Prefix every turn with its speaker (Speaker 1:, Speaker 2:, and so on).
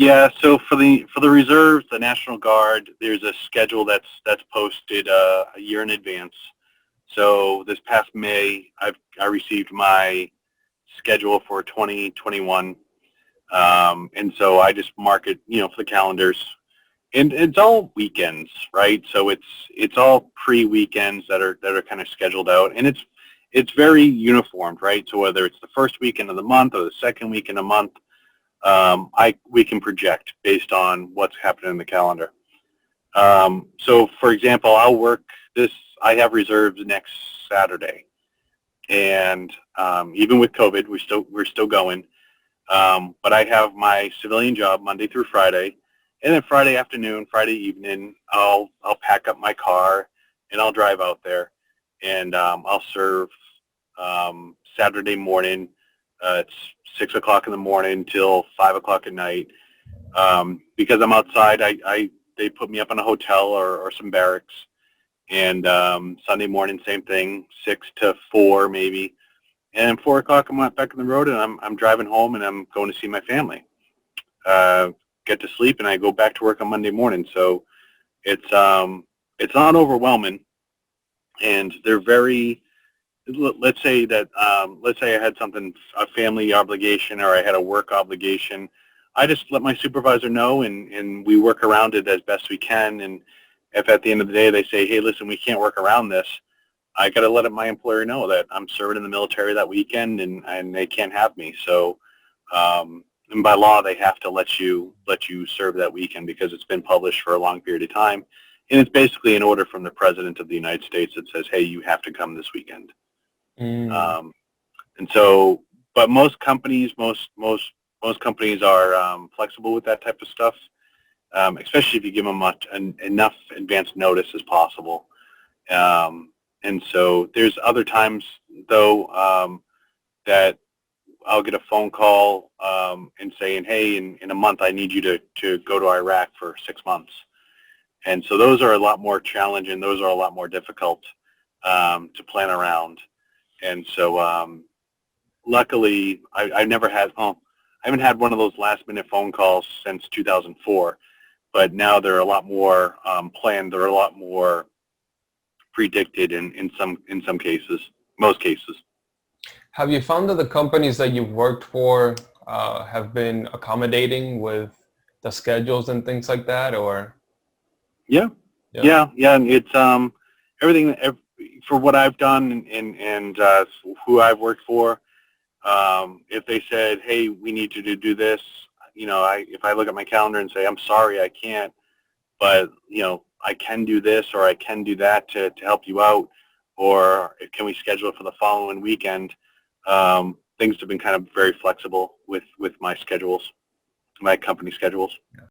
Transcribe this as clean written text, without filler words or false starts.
Speaker 1: Yeah, so for the reserves, the National Guard, there's a schedule that's posted a year in advance. So this past May, I received my schedule for 2021, and so I just mark it, for the calendars, and it's all weekends, right? So it's all pre-weekends that are kind of scheduled out, and it's very uniformed, right? So whether it's the first weekend of the month or the second weekend of the month, we can project based on what's happening in the calendar. So for example, I'll work this. I have reserves next Saturday, and even with COVID, we're still going. But I have my civilian job Monday through Friday, and then Friday afternoon, Friday evening, I'll pack up my car and I'll drive out there, and I'll serve Saturday morning. It's 6 o'clock in the morning till 5 o'clock at night. Because I'm outside, they put me up in a hotel or some barracks, and Sunday morning, same thing, 6 to 4 maybe. And 4 o'clock, I'm back on the road, and I'm driving home, and I'm going to see my family. Get to sleep, and I go back to work on Monday morning. So it's not overwhelming, and they're very. Let's say I had a family obligation, or I had a work obligation. I just let my supervisor know, and we work around it as best we can. And if at the end of the day they say, hey, listen, we can't work around this, I got to let my employer know that I'm serving in the military that weekend, and they can't have me. So, and by law, they have to let you serve that weekend because it's been published for a long period of time, and it's basically an order from the President of the United States that says, hey, you have to come this weekend. And so, but most companies are flexible with that type of stuff, especially if you give them enough advance notice as possible. And so there's other times, though, that I'll get a phone call and saying, hey, in a month I need you to go to Iraq for 6 months. And so those are a lot more challenging. Those are a lot more difficult to plan around. And so luckily, I haven't had one of those last-minute phone calls since 2004, but now they're a lot more planned. They're a lot more predicted in some cases, most cases.
Speaker 2: Have you found that the companies that you've worked for have been accommodating with the schedules and things like that, or?
Speaker 1: Yeah. And it's everything for what I've done and who I've worked for. If they said, hey, we need you to do this, if I look at my calendar and say, I'm sorry, I can't, but I can do this or I can do that to help you out, or can we schedule it for the following weekend? Things have been kind of very flexible with my schedules, my company schedules.